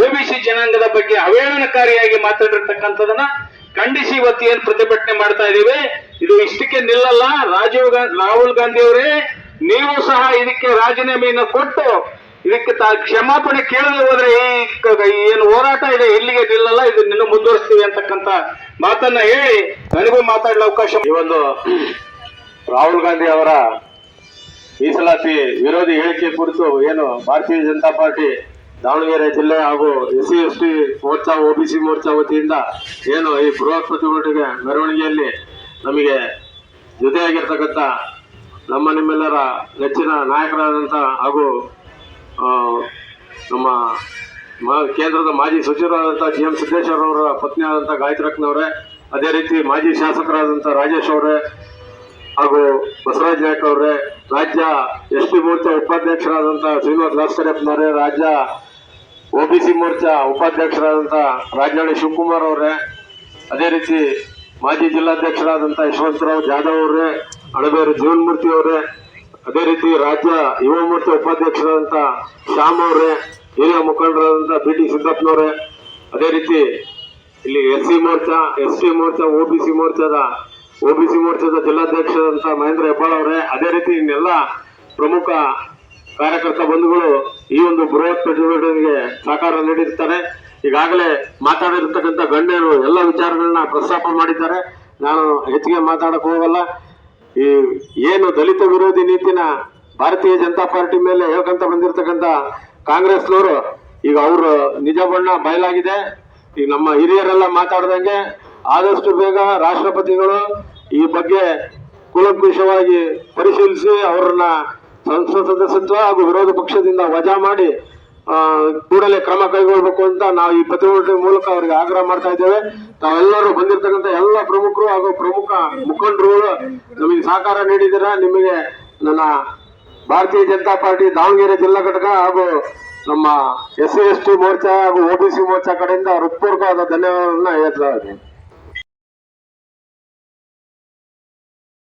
OBC ಜನಾಂಗದ ಬಗ್ಗೆ ಅವಹೇಳನಕಾರಿಯಾಗಿ ಮಾತಾಡಿರ್ತಕ್ಕಂಥದನ್ನ ಖಂಡಿಸಿ ಇವತ್ತು ಏನ್ ಪ್ರತಿಭಟನೆ ಮಾಡ್ತಾ ಇದೀವಿ. ಇದು ಇಷ್ಟಕ್ಕೆ ನಿಲ್ಲಲ್ಲ. ರಾಹುಲ್ ಗಾಂಧಿ ಅವರೇ, ನೀವು ಸಹ ಇದಕ್ಕೆ ರಾಜೀನಾಮೆಯನ್ನು ಕೊಟ್ಟು ಇದಕ್ಕೆ ಕ್ಷಮಾಪಣೆ ಕೇಳದೆ ಹೋದ್ರೆ ಈ ಏನು ಹೋರಾಟ ಇದೆ ಇಲ್ಲಿಗೆ ನಿಲ್ಲಲ್ಲ, ಇದು ನಿನ್ನ ಮುಂದುವರಿಸ್ತೀವಿ ಅಂತಕ್ಕಂಥ ಮಾತನ್ನ ಹೇಳಿ ನನಗೂ ಮಾತಾಡಲು ಅವಕಾಶ. ಈ ಒಂದು ರಾಹುಲ್ ಗಾಂಧಿ ಅವರ ಮೀಸಲಾತಿ ವಿರೋಧಿ ಹೇಳಿಕೆ ಕುರಿತು ಏನು ಭಾರತೀಯ ಜನತಾ ಪಾರ್ಟಿ ದಾವಣಗೆರೆ ಜಿಲ್ಲೆ ಹಾಗೂ SC ST Morcha, OBC Morcha ವತಿಯಿಂದ ಏನು ಈ ಬೃಹತ್ ಪ್ರತಿಭಟನೆ ಮೆರವಣಿಗೆಯಲ್ಲಿ ನಮಗೆ ಜೊತೆಯಾಗಿರ್ತಕ್ಕಂಥ ನಿಮ್ಮೆಲ್ಲರ ನೆಚ್ಚಿನ ನಾಯಕರಾದಂಥ ಹಾಗೂ ನಮ್ಮ ಕೇಂದ್ರದ ಮಾಜಿ ಸಚಿವರಾದಂಥ GM ಸಿದ್ದೇಶ್ವರ ಅವರ ಪತ್ನಿ ಆದಂಥ ಗಾಯತ್ರಕ್ಕನವರೇ, ಅದೇ ರೀತಿ ಮಾಜಿ ಶಾಸಕರಾದಂಥ ರಾಜೇಶ್ ಅವರೇ ಹಾಗೂ ಬಸವರಾಜ್ ನಾಯ್ಕ ಅವರೇ, ರಾಜ್ಯ ST ಮೋರ್ಚಾ ಉಪಾಧ್ಯಕ್ಷರಾದಂಥ ಶ್ರೀನಿವಾಸ್ ಲಾಸ್ಕರಪ್ಪನವರೇ, ರಾಜ್ಯ OBC ಮೋರ್ಚಾ ಉಪಾಧ್ಯಕ್ಷರಾದಂಥ ರಾಜನಹಳ್ಳಿ ಶಿವಕುಮಾರ್ ಅವರೇ, ಅದೇ ರೀತಿ ಮಾಜಿ ಜಿಲ್ಲಾಧ್ಯಕ್ಷರಾದಂಥ ಯಶವಂತರಾವ್ ಜಾಧವ್ ಅವರೇ, ಅಣಬೇರು ಜೀವನ್ಮೂರ್ತಿ ಅವರೇ, ಅದೇ ರೀತಿ ರಾಜ್ಯ ಯುವ ಮೋರ್ಚಾ ಉಪಾಧ್ಯಕ್ಷರಾದಂಥ ಶ್ಯಾಮ್ ಅವರೇ, ಹಿರಿಯ ಮುಖಂಡರಾದಂಥ BT ಸಿದ್ದಪ್ಪನವರೇ, ಅದೇ ರೀತಿ ಇಲ್ಲಿ SC Morcha, ST Morcha, OBC ಮೋರ್ಚಾದ ಜಿಲ್ಲಾಧ್ಯಕ್ಷರಾದಂಥ ಮಹೇಂದ್ರ ಹೆಬ್ಬಾಳ್ ಅವರೇ, ಅದೇ ರೀತಿ ಇನ್ನೆಲ್ಲ ಪ್ರಮುಖ ಕಾರ್ಯಕರ್ತ ಬಂಧುಗಳು ಈ ಒಂದು ಬೃಹತ್ ಪ್ರತಿಭಟನೆಗೆ ಸಹಕಾರ ನೀಡಿರ್ತಾರೆ. ಈಗಾಗಲೇ ಮಾತಾಡಿರ್ತಕ್ಕಂಥ ಗಣ್ಯರು ಎಲ್ಲ ವಿಚಾರಗಳನ್ನ ಪ್ರಸ್ತಾಪ ಮಾಡಿದ್ದಾರೆ. ನಾನು ಹೆಚ್ಚಿಗೆ ಮಾತಾಡಕ್ ಹೋಗಲ್ಲ. ಈ ಏನು ದಲಿತ ವಿರೋಧಿ ನೀತಿನ ಭಾರತೀಯ ಜನತಾ ಪಾರ್ಟಿ ಮೇಲೆ ಹೇಳ್ಕೊಂತ ಬಂದಿರತಕ್ಕಂಥ ಕಾಂಗ್ರೆಸ್ನವರು ಈಗ ಅವರು ನಿಜ ಬಣ್ಣ ಬಯಲಾಗಿದೆ. ಈಗ ನಮ್ಮ ಹಿರಿಯರೆಲ್ಲ ಮಾತಾಡ್ದಂಗೆ ಆದಷ್ಟು ಬೇಗ ರಾಷ್ಟ್ರಪತಿಗಳು ಈ ಬಗ್ಗೆ ಕೂಲಂಕುಷವಾಗಿ ಪರಿಶೀಲಿಸಿ ಅವರನ್ನ ಸಂಸತ್ ಸದಸ್ಯತ್ವ ಹಾಗೂ ವಿರೋಧ ಪಕ್ಷದಿಂದ ವಜಾ ಮಾಡಿ ಕೂಡಲೇ ಕ್ರಮ ಕೈಗೊಳ್ಳಬೇಕು ಅಂತ ನಾವು ಈ ಪ್ರತಿಭಟನೆ ಮೂಲಕ ಅವರಿಗೆ ಆಗ್ರಹ ಮಾಡ್ತಾ ಇದ್ದೇವೆ. ತಾವೆಲ್ಲರೂ ಬಂದಿರತಕ್ಕಂಥ ಎಲ್ಲ ಪ್ರಮುಖರು ಹಾಗೂ ಪ್ರಮುಖ ಮುಖಂಡರುಗಳು ನಮಗೆ ಸಹಕಾರ ನೀಡಿದ್ದೀರಾ. ನಿಮಗೆ ನನ್ನ ಭಾರತೀಯ ಜನತಾ ಪಾರ್ಟಿ ದಾವಣಗೆರೆ ಜಿಲ್ಲಾ ಘಟಕ ಹಾಗೂ ನಮ್ಮ SC ST ಮೋರ್ಚಾ ಹಾಗೂ OBC ಮೋರ್ಚಾ ಕಡೆಯಿಂದ ಹೃತ್ಪೂರ್ವಕವಾದ ಧನ್ಯವಾದಗಳನ್ನ ಹೇಳ್ತಾ ಇದ್ದೀನಿ.